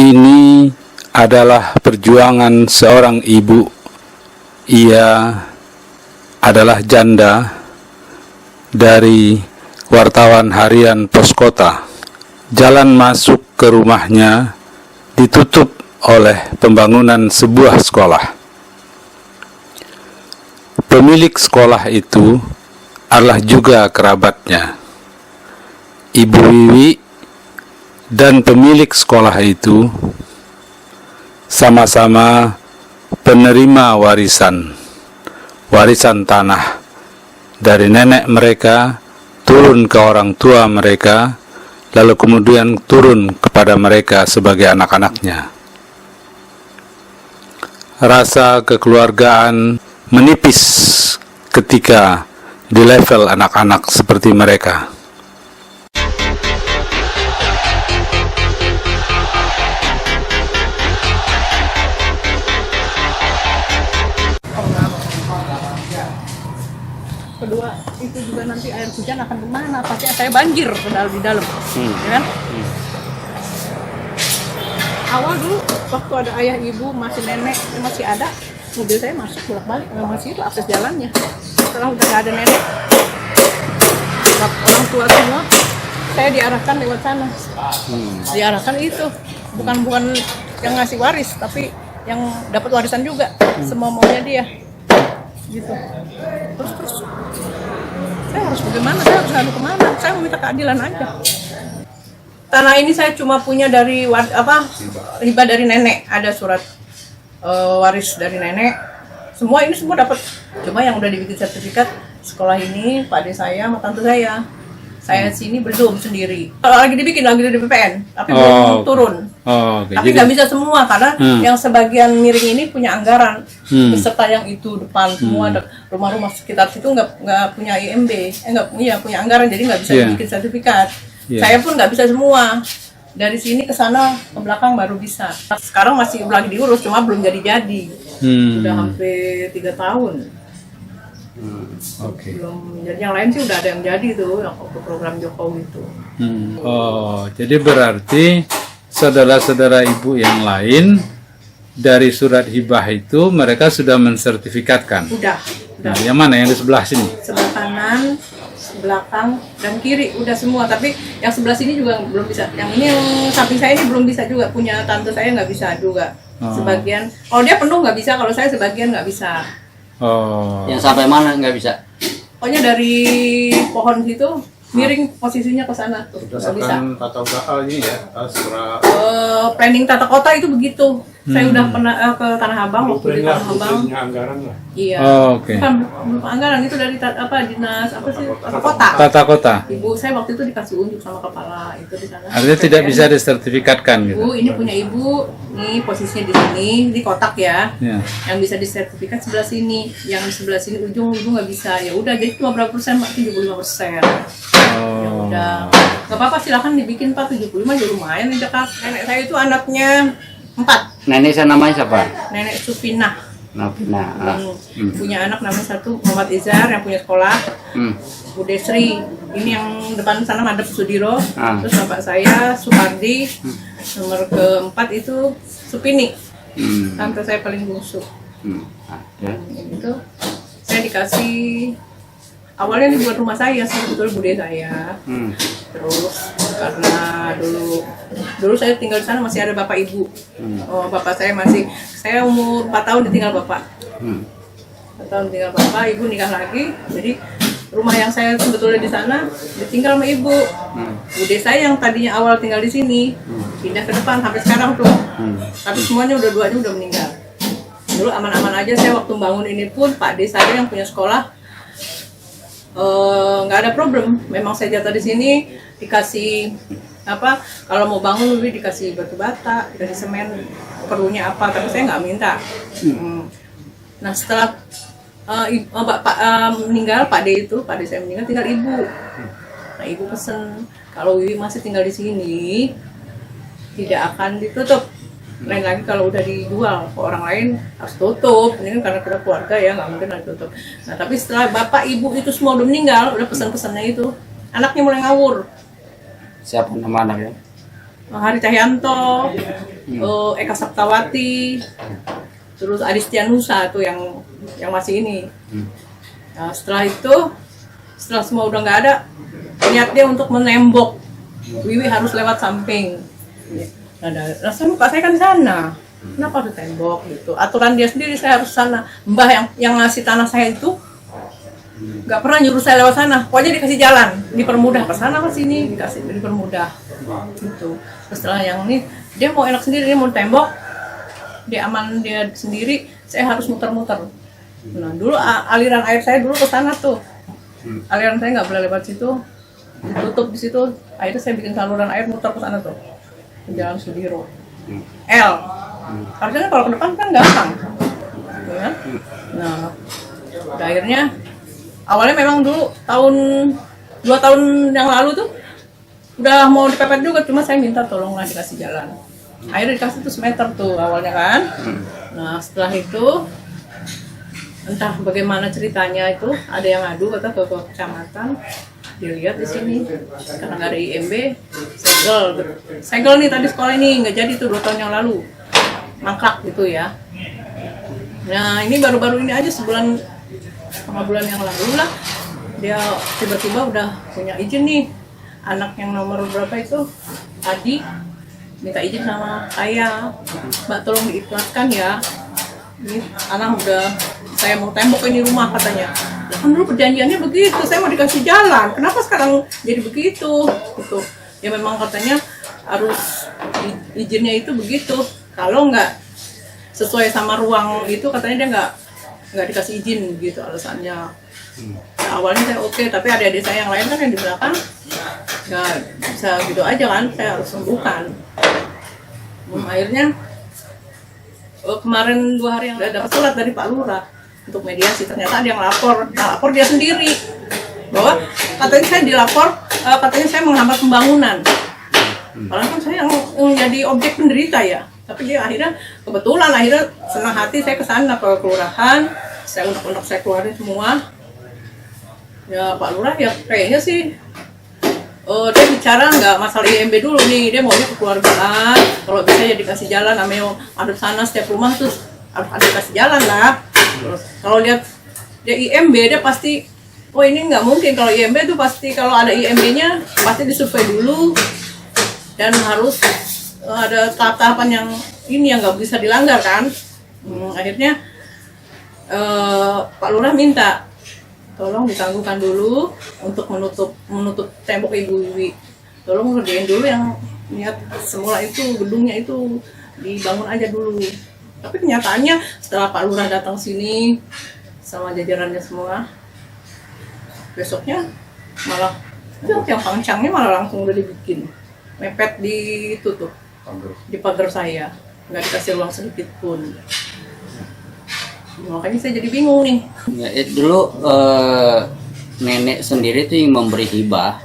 Ini adalah perjuangan seorang ibu. Ia adalah janda dari wartawan harian Pos Kota. Jalan masuk ke rumahnya ditutup oleh pembangunan sebuah sekolah. Pemilik sekolah itu adalah juga kerabatnya. Ibu Wiwi dan pemilik sekolah itu sama-sama penerima warisan tanah dari nenek mereka turun ke orang tua mereka, lalu kemudian turun kepada mereka sebagai anak-anaknya. Rasa kekeluargaan menipis ketika di level anak-anak seperti mereka. Kedua, itu juga nanti air hujan akan kemana? Pasti saya banjir di dalam, ya kan? Awal dulu waktu ada ayah ibu masih nenek masih ada, mobil saya masuk bolak-balik, masih itu akses jalannya. Setelah udah nggak ada nenek, orang tua semua, saya diarahkan lewat sana. Diarahkan itu bukan yang ngasih waris, tapi yang dapat warisan juga, semua maunya dia, gitu. Terus saya harus bagaimana? Saya harus ngadu kemana? Saya mau minta keadilan aja. Tanah ini saya cuma punya dari hibah dari nenek, ada surat waris dari nenek. Semua ini semua dapat. Cuma yang udah dibikin sertifikat sekolah ini Pak Ade saya sama tante saya. Saya sini belum sendiri. Kalau lagi dibikin lagi di BPN, tapi belum turun. Tapi nggak bisa semua karena yang sebagian miring ini punya anggaran, beserta yang itu depan semua rumah-rumah sekitar situ nggak punya IMB, nggak punya anggaran, jadi nggak bisa bikin sertifikat. Saya pun nggak bisa semua. Dari sini ke sana ke belakang baru bisa. Sekarang masih lagi diurus, cuma belum jadi. Udah hampir 3 tahun. Belum jadi, yang lain sih udah ada yang jadi tuh, yang program Jokowi itu. Jadi berarti saudara-saudara ibu yang lain dari surat hibah itu mereka sudah mensertifikatkan. Udah. Nah, yang mana? Yang di sebelah sini? Sebelah kanan, belakang, dan kiri udah semua. Tapi yang sebelah sini juga belum bisa. Yang ini yang samping saya ini belum bisa juga. Punya tante saya nggak bisa juga. Sebagian. Kalau dia penuh nggak bisa. Kalau saya sebagian nggak bisa. Yang sampai mana nggak bisa? Pokoknya dari pohon situ miring posisinya ke sana tuh. Berdasarkan tata usaha ini ya, planning tata kota itu begitu. Saya udah pernah ke Tanah Abang, waktu di Tanah Abang. Anggaran lah. Iya. Bukan anggaran, itu dari dinas tata kota. Tata kota. Ibu saya waktu itu dikasih unjuk sama kepala itu di sana. Artinya tidak bisa disertifikatkan gitu. Ibu, ini punya ibu, nih posisinya di sini, di kotak ya. Yang bisa disertifikat sebelah sini, yang di sebelah sini ujung ibu nggak bisa. Ya udah, jadi cuma berapa persen Pak? 75%. Ya udah, nggak apa-apa, silahkan dibikin Pak, 75 ya lumayan di Jakarta. Nenek saya itu anaknya 4. Nenek saya namanya siapa? Nenek Supinah. Punya anak namanya satu Muhammad Izar yang punya sekolah. Bu Desri, ini yang depan sana madep Sudiro. Terus bapak saya Supardi. Nomor keempat itu Supini. Tante saya paling busuk. Itu saya dikasih. Awalnya dibuat rumah saya sebetulnya bude saya. Terus karena dulu saya tinggal di sana masih ada bapak ibu. Bapak saya umur 4 tahun ditinggal bapak. 4 tahun tinggal bapak, ibu nikah lagi. Jadi rumah yang saya sebetulnya di sana ditinggal sama ibu. Bude saya yang tadinya awal tinggal di sini pindah ke depan sampai sekarang tuh. Tapi semuanya duanya udah meninggal. Dulu aman-aman aja, saya waktu bangun ini pun Pak Ade saya yang punya sekolah nggak ada problem. Memang saya jatuh di sini dikasih kalau mau bangun lebih dikasih batu bata, dikasih semen, perlunya apa, tapi saya nggak minta. Nah setelah bapak meninggal, Pak Ade saya meninggal, tinggal ibu. Nah ibu pesen kalau Wiwi masih tinggal di sini tidak akan ditutup. Lain lagi kalau udah dijual ke orang lain harus tutup. Ini kan karena kita keluarga ya, nggak mungkin harus tutup. Nah tapi setelah bapak ibu itu semua udah meninggal, udah pesan-pesannya itu, anaknya mulai ngawur. Siapa nama anaknya? Hari Cahyanto, Eka Saptawati, terus Adistianusa tuh yang masih ini. Nah, setelah semua udah nggak ada, niat dia untuk menembok Wiwi harus lewat samping. Nah, muka saya kan di sana. Kenapa harus tembok gitu? Aturan dia sendiri saya harus sana. Mbah yang ngasih tanah saya itu nggak pernah nyuruh saya lewat sana. Pokoknya dikasih jalan, dipermudah ke sana ke sini, dipermudah. Gitu. Terus setelah yang ini dia mau enak sendiri, dia mau tembok, dia aman dia sendiri, saya harus muter-muter. Nah, dulu aliran air saya dulu ke sana tuh. Aliran saya nggak boleh lewat situ, ditutup di situ. Akhirnya saya bikin saluran air muter ke sana tuh, ke Jalan Sudiro. L. Harusnya kalau ke depan kan gampang. Gitu kan? Nah, akhirnya awalnya memang dulu 2 tahun yang lalu tuh udah mau dipepet juga, cuma saya minta tolonglah dikasih jalan. Akhirnya dikasih tuh semeter tuh awalnya kan. Nah, setelah itu entah bagaimana ceritanya itu ada yang ngadu kata ke kecamatan, dilihat di sini karena nggak ada IMB, segel nih tadi sekolah ini nggak jadi tuh 2 tahun yang lalu, mangkrak gitu ya. Nah, ini baru-baru ini aja setengah bulan yang lalu lah dia tiba-tiba udah punya izin nih. Anak yang nomor berapa itu, Adi, minta izin sama saya, Mbak tolong diikhlaskan ya, ini anak udah saya mau tembok ini rumah katanya. Kan dulu perjanjiannya begitu, saya mau dikasih jalan, kenapa sekarang jadi begitu gitu. Ya memang katanya harus izinnya itu begitu, kalau nggak sesuai sama ruang itu katanya dia nggak dikasih izin gitu alasannya. Nah, awalnya saya oke, tapi adik-adik saya yang lain kan yang di belakang nggak bisa gitu aja kan, saya harus sembuhkan. Akhirnya kemarin 2 hari yang lalu dapat surat dari Pak Lurah untuk mediasi. Ternyata ada yang lapor dia sendiri bahwa katanya saya dilapor, katanya saya menghambat pembangunan. Padahal kan saya yang jadi objek penderita ya. Tapi dia kebetulan akhirnya senang hati saya ke sana ke kelurahan, saya unek-unek saya keluarin semua. Ya Pak Lurah ya kayaknya sih dia bicara nggak masalah IMB dulu nih, dia maunya kekeluargaan, kalau bisa ya dikasih jalan, namanya ada sana setiap rumah tuh harus ada dikasih jalan lah. Terus kalau lihat dia IMB dia pasti, oh ini nggak mungkin, kalau IMB tuh pasti kalau ada IMB-nya pasti disurvei dulu dan harus ada tahap-tahapan yang ini yang nggak bisa dilanggar kan. Akhirnya Pak Lurah minta tolong ditangguhkan dulu untuk menutup tembok Ibu Wiwi. Tolong ngerjain dulu yang niat semula itu, gedungnya itu dibangun aja dulu. Tapi kenyataannya setelah Pak Lurah datang sini sama jajarannya semua, besoknya malah yang pangcangnya malah langsung udah dibikin, mepet ditutup di pagar saya, nggak dikasih ruang sedikit pun. Makanya saya jadi bingung nih. Ya, dulu nenek sendiri tuh yang memberi hibah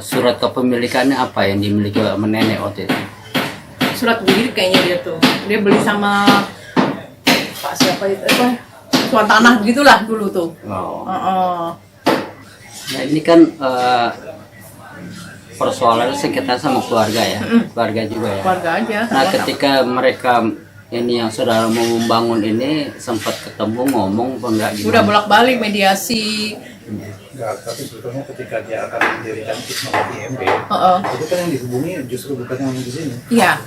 surat kepemilikannya apa yang dimiliki sama nenek waktu itu? Surat milik kayaknya dia tuh. Dia beli sama Pak siapa itu? Tuan tanah begitulah dulu tuh. Nah ini kan persoalan sekitar sama keluarga ya, keluarga juga ya. Keluarga aja. Nah ketika mereka ini yang saudara mau membangun ini sempat ketemu ngomong apa enggak gitu? Udah bolak-balik mediasi. Enggak, tapi sebetulnya ketika dia akan mendirikan ISMA IMB, itu kan yang dihubungi justru bukan yang di sini. Iya.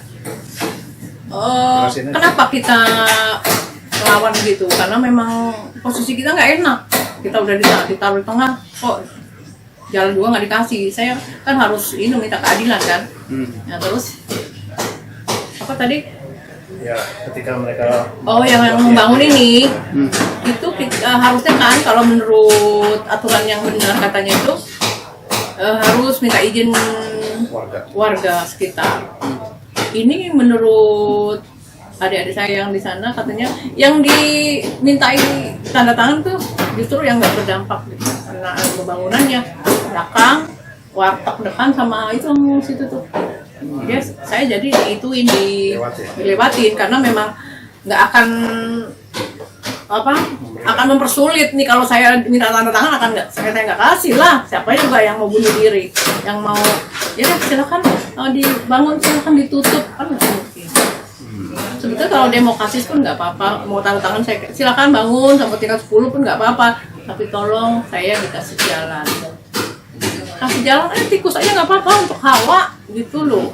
Kenapa kita melawan gitu? Karena memang posisi kita nggak enak. Kita udah ditaruh di tengah, kok jalan juga nggak dikasih. Saya kan harus ini minta keadilan kan. Ya terus apa tadi? Ya ketika mereka yang membangun ini itu harusnya kan kalau menurut aturan yang benar katanya itu harus minta izin warga sekitar. Ini menurut adik-adik saya yang di sana katanya yang dimintai tanda tangan tuh justru yang nggak berdampak gitu. Karena pembangunannya belakang, warteg depan sama itu situ tuh. Dia saya jadi diituin dilewatin karena memang nggak akan mempersulit nih kalau saya minta tanda tangan saya nggak kasih lah. Siapa juga yang mau bunuh diri, yang mau ya silakan dibangun, silakan ditutup, kan nggak mungkin. Sebetulnya kalau dia mau kasih pun nggak apa-apa, mau taruh tangan saya silakan bangun sampai tingkat 10 pun nggak apa-apa, tapi tolong saya dikasih jalan, kasih jalan tikus aja nggak apa-apa untuk hawa gitu loh.